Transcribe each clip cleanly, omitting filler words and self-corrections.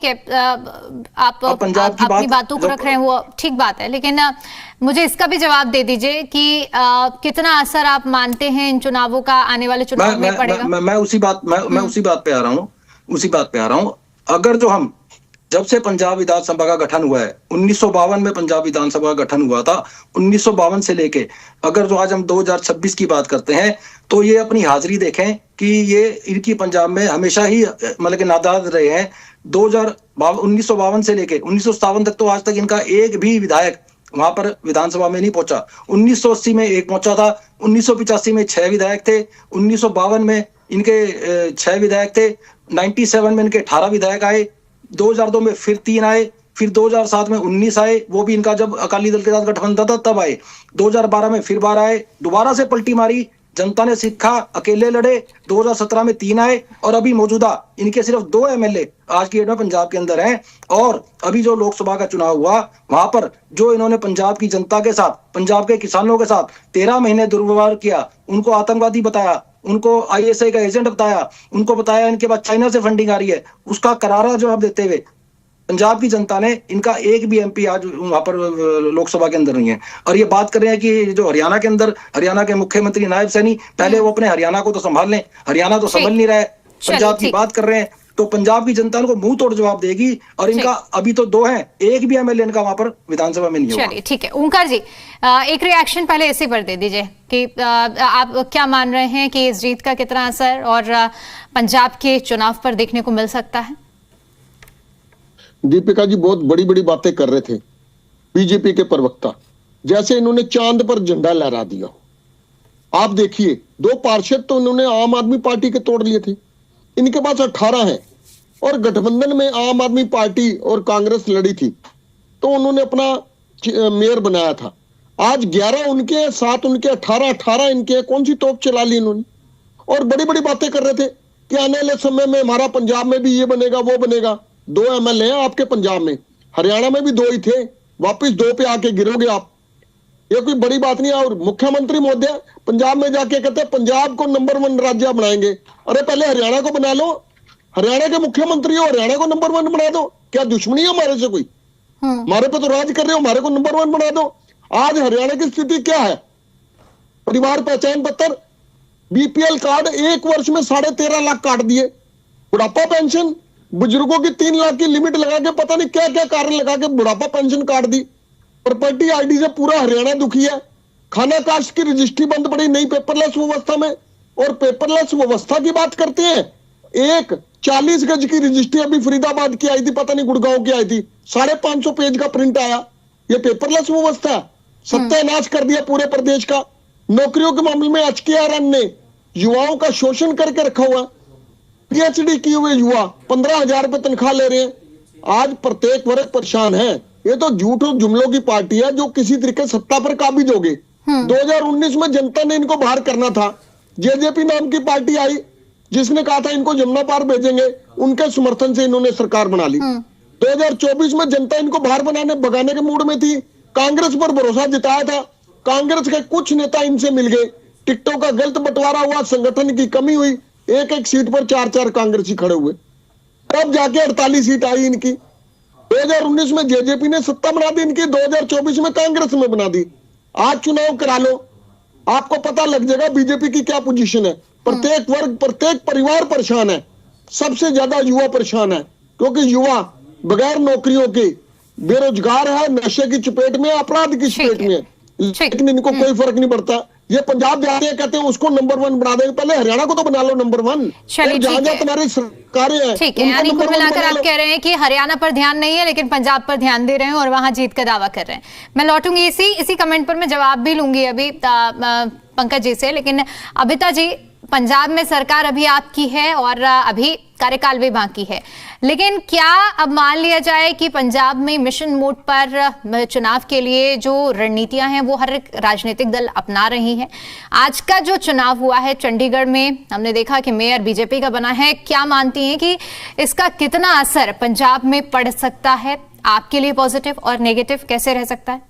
कि आप पंजाब की अपनी बातों को रख रहे हैं वो ठीक बात है, लेकिन मुझे इसका भी जवाब दे दीजिए कि कितना असर आप मानते हैं इन चुनावों का आने वाले चुनाव में पड़ेगा। मैं उसी बात पे आ रहा हूँ। अगर जो हम जब से पंजाब विधानसभा का गठन हुआ है, 1952 में पंजाब विधानसभा का गठन हुआ था। 1952 से लेके अगर जो आज हम 2026 की बात करते हैं, तो ये अपनी हाजिरी देखें कि ये इनकी पंजाब में हमेशा ही मतलब कि नादाद रहे हैं। 1952 से लेके 1957 तक तो आज तक इनका एक भी विधायक वहां पर विधानसभा में नहीं पहुंचा। 1980 में एक पहुंचा था, 1985 में 6 विधायक थे, 1952 में इनके 6 विधायक थे, 97 में इनके 18 विधायक आए, 2002 में फिर 3 आए, फिर 2007 में 19 आए, वो भी इनका जब अकाली दल के साथ गठबंधन था तब आए। 2012 में फिर 12 आए, दोबारा से पलटी मारी, जनता ने सीखा, अकेले लड़े, 2017 में 3 आए, और अभी मौजूदा इनके सिर्फ 2 एमएलए आज की डेट में पंजाब के अंदर हैं। और अभी जो लोकसभा का चुनाव हुआ, वहां पर जो इन्होंने पंजाब की जनता के साथ, पंजाब के किसानों के साथ 13 महीने दुर्व्यवहार किया, उनको आतंकवादी बताया, उनको आईएसआई का एजेंट बताया, उनको बताया इनके पास चाइना से फंडिंग आ रही है, उसका करारा जवाब देते हुए पंजाब की जनता ने इनका एक भी एमपी आज वहां पर लोकसभा के अंदर नहीं है। और ये बात कर रहे हैं कि जो हरियाणा के अंदर हरियाणा के मुख्यमंत्री नायब सैनी, पहले वो अपने हरियाणा को तो संभाल लें, हरियाणा तो संभल नहीं रहा है, पंजाब की बात कर रहे हैं, तो पंजाब की जनता को मुंह तोड़ जवाब देगी। और इनका अभी तो 2 हैं, एक भी एमएलए इनका वहां पर विधानसभा में नहीं होगा। चलिए ठीक है, ओंकार जी एक रिएक्शन पहले इसी पर दे दीजिए कि आप क्या मान रहे हैं कि इस जीत का कितना असर और पंजाब के चुनाव पर देखने को मिल सकता है। दीपिका जी बहुत बड़ी बड़ी बातें कर रहे थे बीजेपी के प्रवक्ता, जैसे इन्होंने चांद पर झंडा लहरा दिया। आप देखिए 2 पार्षद तो इन्होंने आम आदमी पार्टी के तोड़ लिए थे, इनके पास 18 हैं, और गठबंधन में आम आदमी पार्टी और कांग्रेस लड़ी थी तो उन्होंने अपना मेयर बनाया था। आज 11 उनके, 7 उनके, 18 इनके, कौन सी तोप चला ली इन्होंने। और बड़ी बड़ी बातें कर रहे थे कि आने वाले समय में हमारा पंजाब में भी ये बनेगा वो बनेगा। 2 एमएलए हैं आपके पंजाब में, हरियाणा में भी 2 ही थे, वापिस 2 पे आके गिरोगे आप, ये कोई बड़ी बात नहीं है। और मुख्यमंत्री महोदय पंजाब में जाके कहते हैं पंजाब को नंबर 1 राज्य बनाएंगे। अरे पहले हरियाणा को बना लो, हरियाणा के मुख्यमंत्री हो, हरियाणा को नंबर 1 बना दो। क्या दुश्मनी है हमारे से कोई? हमारे पे तो राज कर रहे हो, हमारे को नंबर 1 बना दो। आज हरियाणा की स्थिति क्या है? परिवार पहचान पत्र, बीपीएल कार्ड 1 वर्ष में 13.5 लाख काट दिए, बुढ़ापा पेंशन बुजुर्गों की 3 लाख की लिमिट लगा के पता नहीं क्या क्या कारण लगा के बुढ़ापा पेंशन काट दी। प्रॉपर्टी आईडी से पूरा हरियाणा दुखी है। खाना कास्ट की रजिस्ट्री बंद पड़ी, नई पेपरलेस व्यवस्था में। और पेपरलेस व्यवस्था की बात करते हैं, एक 40 गज की रजिस्ट्री अभी फरीदाबाद की आई थी, पता नहीं गुड़गांव की आई थी, 550 पेज का प्रिंट आया। ये पेपरलेस व्यवस्था, सत्यानाश कर दिया पूरे प्रदेश का। नौकरियों के मामले में एचकेआरएन ने युवाओं का शोषण करके रखा हुआ। पीएचडी किए हुए युवा 15,000 रुपए तनख्वाह ले रहे हैं। आज प्रत्येक वर्ग परेशान है। ये तो झूठ और जुमलों की पार्टी है जो किसी तरीके सत्ता पर काबिज हो गई। 2019 में जनता ने इनको बाहर करना था, जेजेपी नाम की पार्टी आई जिसने कहा था इनको जमुना पार भेजेंगे, उनके समर्थन से इन्होंने सरकार बना ली। 2024 में जनता इनको बाहर भगाने के मूड में थी, कांग्रेस पर भरोसा जताया था, कांग्रेस के कुछ नेता इनसे मिल गए, टिकटों का गलत बंटवारा हुआ, संगठन की कमी हुई, एक सीट पर 4 कांग्रेसी खड़े हुए, तब जाके 48 सीट आई इनकी। 2019 में जेजेपी ने सत्ता बना दी इनकी, 2024 में कांग्रेस में बना दी। आज चुनाव करा लो, आपको पता लग जाएगा बीजेपी की क्या पोजीशन है। प्रत्येक वर्ग, प्रत्येक परिवार परेशान है, सबसे ज्यादा युवा परेशान है, क्योंकि युवा बगैर नौकरियों के बेरोजगार है, नशे की चपेट में, अपराध की चपेट में, लेकिन इनको कोई फर्क नहीं पड़ता। ये पंजाब जाते हैं, कहते हैं उसको नंबर 1 बना देंगे, पहले हरियाणा को तो बना लो नंबर 1। चलिए जहां तुम्हारी सरकारें हैं, ठीक है, यानी कुल मिलाकर आप कह रहे हैं कि हरियाणा पर ध्यान नहीं है लेकिन पंजाब पर ध्यान दे रहे हैं और वहां जीत का दावा कर रहे हैं। मैं लौटूंगी इसी कमेंट पर, मैं जवाब भी लूंगी अभी पंकज जी से, लेकिन अभिता जी, पंजाब में सरकार अभी आपकी है और अभी कार्यकाल भी बाकी है, लेकिन क्या अब मान लिया जाए कि पंजाब में मिशन मोड पर चुनाव के लिए जो रणनीतियां हैं वो हर एक राजनीतिक दल अपना रही हैं। आज का जो चुनाव हुआ है चंडीगढ़ में, हमने देखा कि मेयर बीजेपी का बना है। क्या मानती हैं कि इसका कितना असर पंजाब में पड़ सकता है? आपके लिए पॉजिटिव और नेगेटिव कैसे रह सकता है?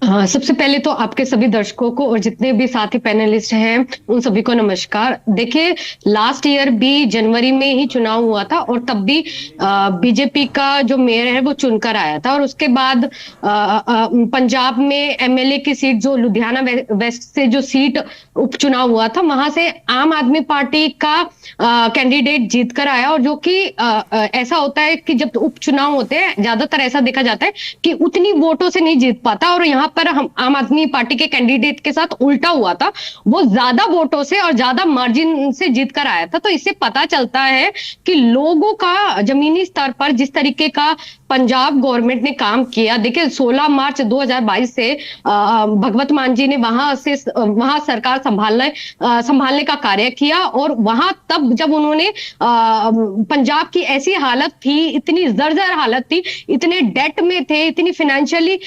हाँ, सबसे पहले तो आपके सभी दर्शकों को और जितने भी साथी पैनलिस्ट हैं उन सभी को नमस्कार। देखिए, लास्ट ईयर भी जनवरी में ही चुनाव हुआ था और तब भी बीजेपी का जो मेयर है वो चुनकर आया था, और उसके बाद पंजाब में एमएलए की सीट, जो लुधियाना वेस्ट से जो सीट उपचुनाव हुआ था, वहां से आम आदमी पार्टी का कैंडिडेट जीत कर आया। और जो कि ऐसा होता है कि जब उपचुनाव होते हैं ज्यादातर ऐसा देखा जाता है कि उतनी वोटों से नहीं जीत पाता, और यहाँ पर हम आम आदमी पार्टी के कैंडिडेट के साथ उल्टा हुआ था, वो ज्यादा वोटों से और ज्यादा मार्जिन से जीत कर आया था। तो इससे पता चलता है कि लोगों का जमीनी स्तर पर जिस तरीके का पंजाब गवर्नमेंट ने काम किया। देखिए, 16 मार्च 2022 से भगवत मान जी ने वहां सरकार संभालने का कार्य किया, और वहां तब जब उन्होंने पंजाब की ऐसी हालत थी, इतनी जर्जर हालत थी, इतने डेट में थे, इतनी फाइनेंशियली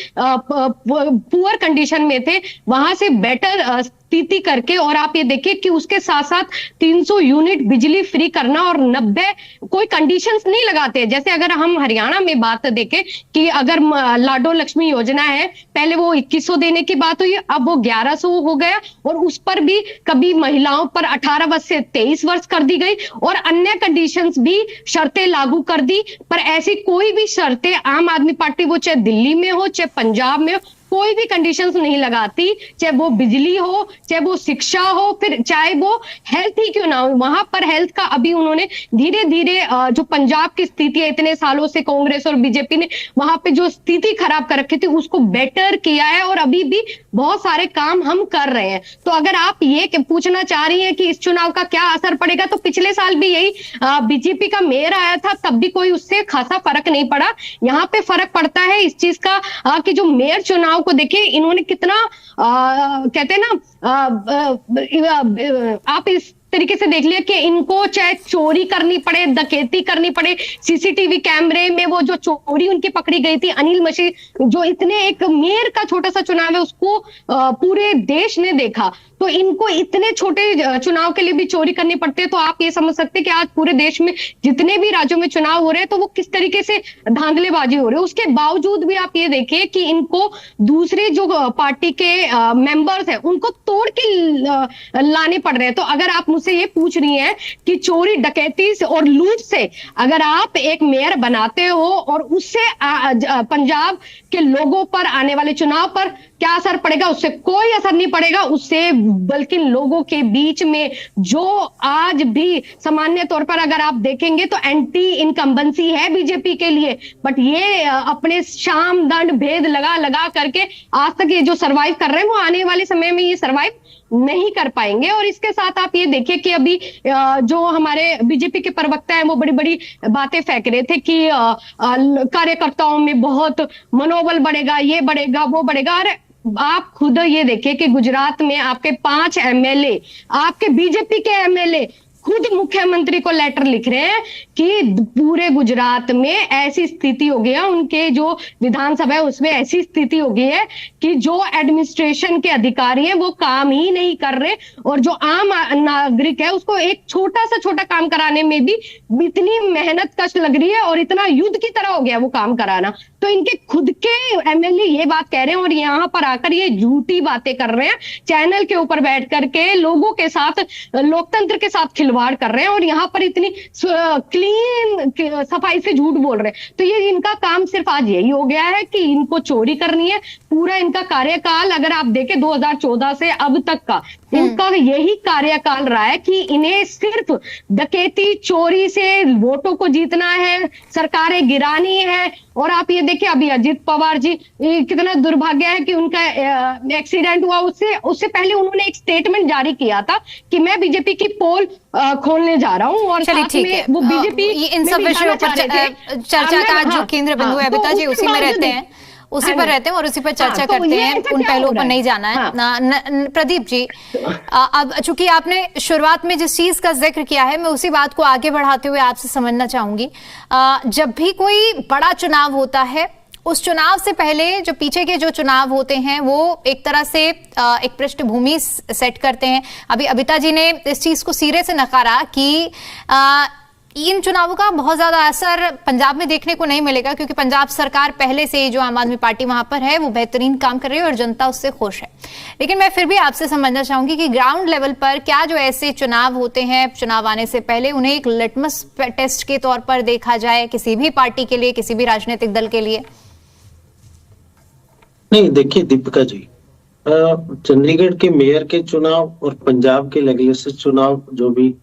पुअर कंडीशन में थे, वहां से बेटर स्थिति करके, और आप ये देखिए कि उसके साथ साथ 300 यूनिट बिजली फ्री करना और 90 कोई कंडीशंस नहीं लगाते। जैसे अगर हम हरियाणा में बात देखें कि अगर लाडो लक्ष्मी योजना है, पहले वो 2100 देने की बात हुई, अब वो 1100 हो गया, और उस पर भी कभी महिलाओं पर 18 वर्ष से 23 वर्ष कर दी गई, और अन्य कंडीशंस भी शर्तें लागू कर दी। पर ऐसी कोई भी शर्तें आम आदमी पार्टी, वो चाहे दिल्ली में हो चाहे पंजाब में हो, कोई भी कंडीशंस नहीं लगाती, चाहे वो बिजली हो, चाहे वो शिक्षा हो, फिर चाहे वो हेल्थ ही क्यों ना हो। वहां पर हेल्थ का अभी उन्होंने धीरे धीरे जो पंजाब की स्थिति है, इतने सालों से कांग्रेस और बीजेपी ने वहां पे जो स्थिति खराब कर रखी थी, उसको बेटर किया है, और अभी भी बहुत सारे काम हम कर रहे हैं। तो अगर आप ये पूछना चाह रही हैं कि इस चुनाव का क्या असर पड़ेगा, तो पिछले साल भी यही बीजेपी का मेयर आया था, तब भी कोई उससे खासा फर्क नहीं पड़ा। यहाँ पे फर्क पड़ता है इस चीज का कि जो मेयर चुनाव को देखिए, इन्होंने कितना कहते हैं ना, आप इस तरीके से देख लिया कि इनको चाहे चोरी करनी पड़े, डकैती करनी पड़े, सीसीटीवी कैमरे में वो जो चोरी उनकी पकड़ी गई थी, अनिल मशीह, जो इतने एक मेयर का छोटा सा चुनाव है उसको पूरे देश ने देखा, तो इनको इतने छोटे चुनाव के लिए भी चोरी करनी पड़ती है। तो आप ये समझ सकते हैं कि आज पूरे देश में जितने भी राज्यों में चुनाव हो रहे हैं, तो वो किस तरीके से धांधलेबाजी हो रही है। उसके बावजूद भी आप ये देखिए कि इनको दूसरे जो पार्टी के मेंबर्स हैं उनको तोड़ के लाने पड़ रहे हैं। तो अगर आप मुझसे ये पूछ रही हैं कि चोरी डकैती से और लूट से अगर आप एक मेयर बनाते हो और उससे पंजाब के लोगों पर आने वाले चुनाव पर क्या असर पड़ेगा, उससे कोई असर नहीं पड़ेगा। उससे बल्कि लोगों के बीच में जो आज भी सामान्य तौर पर अगर आप देखेंगे तो एंटी इनकम्बेंसी है बीजेपी के लिए, बट ये अपने शाम दंड भेद लगा लगा करके आज तक ये जो सरवाइव कर रहे हैं, वो आने वाले समय में ये सरवाइव नहीं कर पाएंगे। और इसके साथ आप ये देखिए कि अभी जो हमारे बीजेपी के प्रवक्ता हैं वो बड़ी बड़ी बातें फेंक रहे थे कि कार्यकर्ताओं में बहुत मनोबल बढ़ेगा, ये बढ़ेगा, वो बढ़ेगा। अरे आप खुद ये देखिए कि गुजरात में आपके 5 एमएलए, आपके बीजेपी के एमएलए खुद मुख्यमंत्री को लेटर लिख रहे हैं कि पूरे गुजरात में ऐसी स्थिति हो गई है, उनके जो विधानसभा है उसमें ऐसी स्थिति हो गई है कि जो एडमिनिस्ट्रेशन के अधिकारी हैं वो काम ही नहीं कर रहे, और जो आम नागरिक है उसको एक छोटा सा छोटा काम कराने में भी इतनी मेहनत कष्ट लग रही है और इतना युद्ध की तरह हो गया वो काम कराना। तो इनके खुद के एमएलए ये बात कह रहे हैं और यहाँ पर आकर ये झूठी बातें कर रहे हैं, चैनल के ऊपर बैठ करके लोगों के साथ, लोकतंत्र के साथ खिलवाड़ कर रहे हैं, और यहाँ पर इतनी क्लीन सफाई से झूठ बोल रहे हैं। तो ये इनका काम सिर्फ आज यही हो गया है कि इनको चोरी करनी है। पूरा इनका कार्यकाल अगर आप देखें 2014 से अब तक का इनका यही कार्यकाल रहा है कि इन्हें सिर्फ डकैती चोरी से वोटों को जीतना है, सरकारें गिरानी है। और आप ये देखिए अभी अजित पवार जी, कितना दुर्भाग्य है कि उनका एक्सीडेंट हुआ, उससे पहले उन्होंने एक स्टेटमेंट जारी किया था कि मैं बीजेपी की पोल खोलने जा रहा हूं, और साथ में वो बीजेपी इन सब विषयों पर चर्चा का जो केंद्र बिंदु है अबिता जी उसी में रहते हैं, उसी पर रहते हैं और उसी पर चर्चा करते हैं, उन पहलुओं पर नहीं जाना है। प्रदीप जी, अब चूंकि आपने शुरुआत में जिस चीज का जिक्र किया है, मैं उसी बात को आगे बढ़ाते हुए आपसे समझना चाहूंगी। जब भी कोई बड़ा चुनाव होता है, उस चुनाव से पहले जो पीछे के जो चुनाव होते हैं वो एक तरह से एक पृष्ठभूमि सेट करते हैं। अभी अबिता जी ने इस चीज को सिरे से नकारा कि इन चुनावों का बहुत ज्यादा असर पंजाब में देखने को नहीं मिलेगा, क्योंकि पंजाब सरकार पहले से ही, जो आम आदमी पार्टी वहां पर है, वो बेहतरीन काम कर रही है और जनता उससे खुश है। लेकिन मैं फिर भी आपसे समझना चाहूंगी कि ग्राउंड लेवल पर क्या जो ऐसे चुनाव होते हैं, चुनाव आने से पहले उन्हें एक लिटमस टेस्ट के तौर पर देखा जाए किसी भी पार्टी के लिए, किसी भी राजनीतिक दल के लिए? नहीं, देखिए दीपिका जी, चंडीगढ़ के मेयर के चुनाव और पंजाब के लेजिस्लेटिव चुनाव जो भी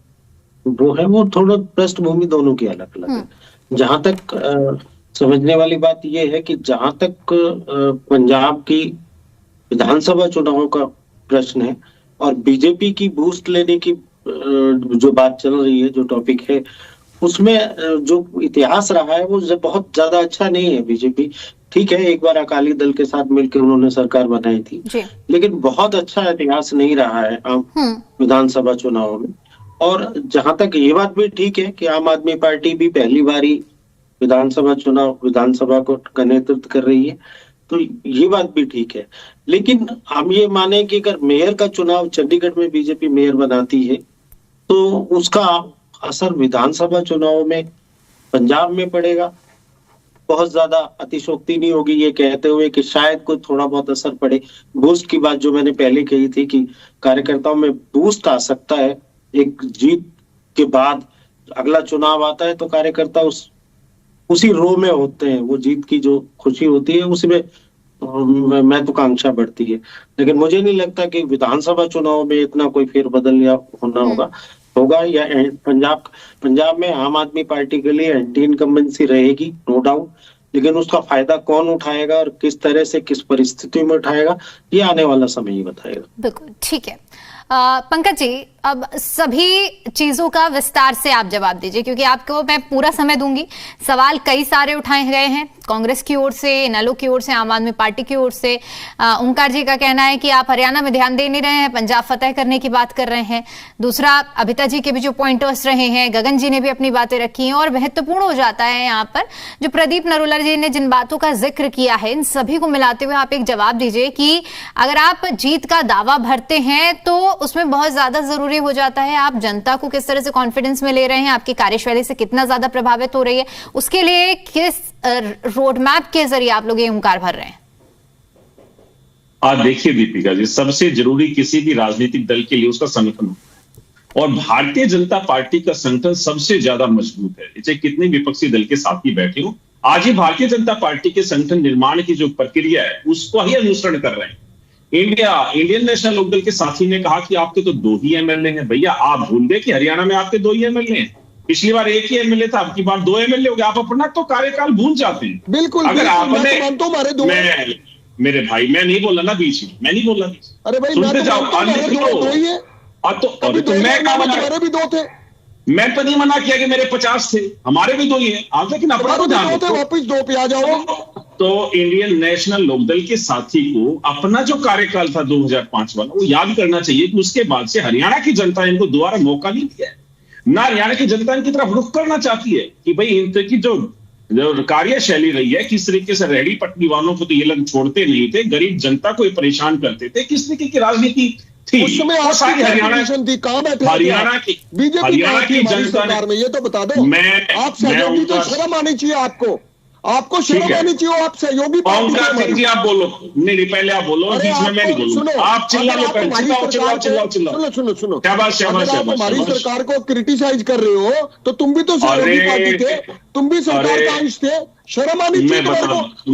वो है, वो थोड़ा पृष्ठभूमि दोनों की अलग अलग है। जहां तक समझने वाली बात ये है कि जहां तक पंजाब की विधानसभा चुनावों का प्रश्न है और बीजेपी की बूस्ट लेने की जो बात चल रही है, जो टॉपिक है, उसमें जो इतिहास रहा है वो बहुत ज्यादा अच्छा नहीं है। बीजेपी ठीक है, एक बार अकाली दल के साथ मिलकर उन्होंने सरकार बनाई थी, लेकिन बहुत अच्छा इतिहास नहीं रहा है विधानसभा चुनावों में। और जहां तक ये बात भी ठीक है कि आम आदमी पार्टी भी पहली बारी विधानसभा का नेतृत्व कर रही है, तो ये बात भी ठीक है। लेकिन हम ये माने कि अगर मेयर का चुनाव चंडीगढ़ में बीजेपी मेयर बनाती है तो उसका असर विधानसभा चुनाव में पंजाब में पड़ेगा। बहुत ज्यादा अतिशोक्ति नहीं होगी ये कहते हुए कि शायद कोई थोड़ा बहुत असर पड़े। बूस्ट की बात जो मैंने पहले कही थी कि कार्यकर्ताओं में बूस्ट आ सकता है, एक जीत के बाद अगला चुनाव आता है तो कार्यकर्ता उसी रो में होते हैं, वो जीत की जो खुशी होती है उसमें महत्वाकांक्षा बढ़ती है। लेकिन मुझे नहीं लगता कि विधानसभा चुनाव में इतना कोई फेरबदल या होगा या पंजाब में आम आदमी पार्टी के लिए एंटी इनकम्बेंसी रहेगी, नो डाउट, लेकिन उसका फायदा कौन उठाएगा और किस तरह से, किस परिस्थिति में उठाएगा, ये आने वाला समय ही बताएगा। बिल्कुल ठीक है। पंकज जी, अब सभी चीजों का विस्तार से आप जवाब दीजिए, क्योंकि आपको मैं पूरा समय दूंगी। सवाल कई सारे उठाए गए हैं, कांग्रेस की ओर से, इनेलो की ओर से, आम आदमी पार्टी की ओर से। ओंकार जी का कहना है कि आप हरियाणा में ध्यान दे नहीं रहे हैं, पंजाब फतेह करने की बात कर रहे हैं। दूसरा, अभिता जी के भी जो पॉइंटर्स रहे हैं, गगन जी ने भी अपनी बातें रखी हैं। और महत्वपूर्ण हो जाता है यहाँ पर जो प्रदीप नरोला जी ने जिन बातों का जिक्र किया है, इन सभी को मिलाते हुए आप एक जवाब दीजिए कि अगर आप जीत का दावा भरते हैं तो उसमें बहुत ज्यादा जरूरी हो जाता है आप जनता को किस तरह से कॉन्फिडेंस में ले रहे हैं, आपकी कार्यशैली से कितना ज्यादा प्रभावित हो रही है, उसके लिए किस रोड मैप के जरिए आप लोग ये हुंकार भर रहे हैं? आप देखिए दीपिका जी, सबसे जरूरी किसी भी राजनीतिक दल के लिए उसका संगठन होता है, और भारतीय जनता पार्टी का संगठन सबसे ज्यादा मजबूत है। चाहे कितने विपक्षी दल के साथी बैठे हो, आज ही भारतीय जनता पार्टी के संगठन निर्माण की जो प्रक्रिया है उसको ही अनुसरण कर रहे हैं। इंडियन नेशनल लोकदल के साथी ने कहा कि आपके तो 2 ही एमएलए हैं। भैया आप भूल गए कि हरियाणा में आपके 2 ही एमएलए हैं। पिछली बार 1 ही एमएलए था, अब की बार 2 एमएलए हो गया। आप अपना तो कार्यकाल भूल जाते हैं। बिल्कुल, अगर आपने मेरे भाई मैं नहीं बोला ना बीच में, मैं नहीं बोला। अरे भाई सुनते जाओ, मैं तो नहीं मना किया कि मेरे 50 थे, हमारे भी 2 ही हैं। आप लेकिन अपना तो ध्यान रखो, वापस 2 पे आ जाओ। तो इंडियन नेशनल लोकदल के साथी को अपना जो कार्यकाल था 2005 वाला, वो याद करना चाहिए कि उसके बाद से हरियाणा की जनता इनको दोबारा मौका नहीं दिया है। ना हरियाणा की जनता इनकी तरफ रुख करना चाहती है कि भाई इनकी जो कार्यशैली रही है, किस तरीके से रेहड़ी पटरी वालों को तो ये लोग छोड़ते नहीं थे, गरीब जनता को ये परेशान करते थे, किस तरीके की राजनीति थी, उस समय सारी हरियाणा की जनता ने, ये तो बता दो। आप सहयोगी तो शर्म आनी चाहिए, आपको शर्म आनी चाहिए। आप सहयोगी ओंकार सिंह जी आप बोलो, नहीं पहले आप बोलो, बीच में मैं नहीं बोलूंगा। आप चिल्ला लो, सुनो। हमारी सरकार को क्रिटिसाइज कर रहे हो तो तुम भी तो सहयोगी पार्टी थे, तुम भी सरकार का अंश थे। शर्म आनी चाहिए।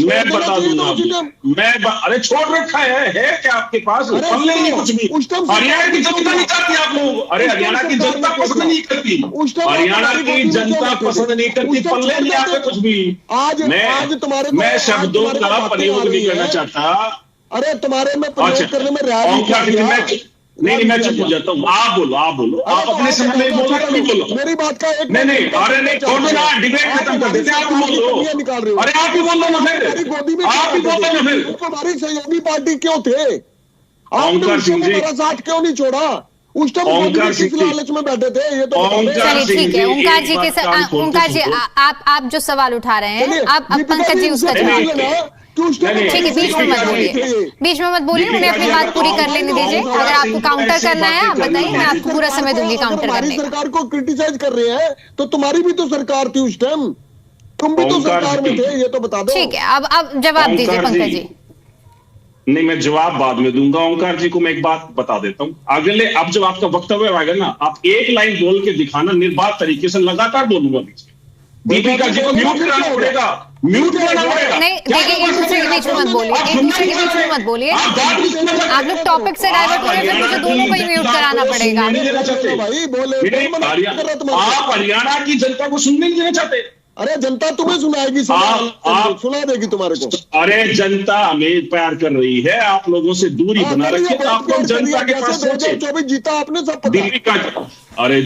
मैं बता दूंगा। अरे छोड़ रखा है क्या आपके पास? पल्ले नहीं कुछ भी। हरियाणा की जनता नहीं चाहती आप लोग। अरे हरियाणा की जनता पसंद नहीं करती, हरियाणा की जनता पसंद नहीं करती, पल्ले नहीं आते कुछ भी। आज तुम्हारे मैं शब्दों का प्रयोग नहीं करना चाहता। अरे तुम्हारे में प्रयोग करने में नहीं, मैं चुप हो जाता हूँ। आप बोलो, आप अपने समय में बोलो, बोलो मेरी बात का एक नहीं, अरे नहीं, डिबेट खत्म कर देते, आप बोलो। अरे आप ही बोल दो ना फिर, आप ही बोल दो ना फिर। हमारी सहयोगी पार्टी क्यों थे? आपने उस समय मेरा साथ क्यों नहीं छोड़ा? उस टाइम किस लालच में बैठे थे? ये तो चलिए ठीक है। ओंकार जी के साथ, ओंकार जी आप जो सवाल उठा रहे हैं, आप पंकज जी उसका जवाब। उस टाइम नहीं, ठीक है, बीच में मत बोलिए, बीच में मत बोलिए, उन्हें अपनी बात पूरी कर लेने दीजिए। अगर आपको काउंटर करना है आप बताइए, मैं आपको पूरा समय दूंगी काउंटर हमारी करने का। सरकार को क्रिटिसाइज कर रहे हैं तो तुम्हारी भी तो सरकार थी उस टाइम, तुम भी तो ओंकार सरकार में जी। थे, ये तो बता दो। ठीक है, अब जवाब दीजिए ओंकार पंकज जी। जी। नहीं, मैं जवाब बाद में दूंगा। ओंकार जी को मैं एक बात बता देता हूं, अगले अब जब आपका वक्तव्य आएगा ना, आप एक लाइन बोल के दिखाना निर्बाध तरीके से, लगातार बोलूंगा बीच में। दीपिका जी को म्यूट कराना पड़ेगा, म्यूट करना पड़ेगा। नहीं देखिए, एक दूसरे के बीच में मत बोलिए, एक दूसरे के बीच में मत बोलिए। आप लोग टॉपिक से डाइवर्ट हो रहे हैं, फिर मुझे दोनों को ही म्यूट कराना पड़ेगा। भाई बोले आप हरियाणा की जनता को सुनने नहीं देना चाहते। अरे जनता तुम्हें सुनाएगी, आप- सुना देगी तुम्हारे को। अरे जनता हमें प्यार कर रही है, आप लोगों से दूरी बना रखी है, तो आप लोग जनता के पास सोचे। 2024 जीता आपने, सब पता। दीपिका, अरे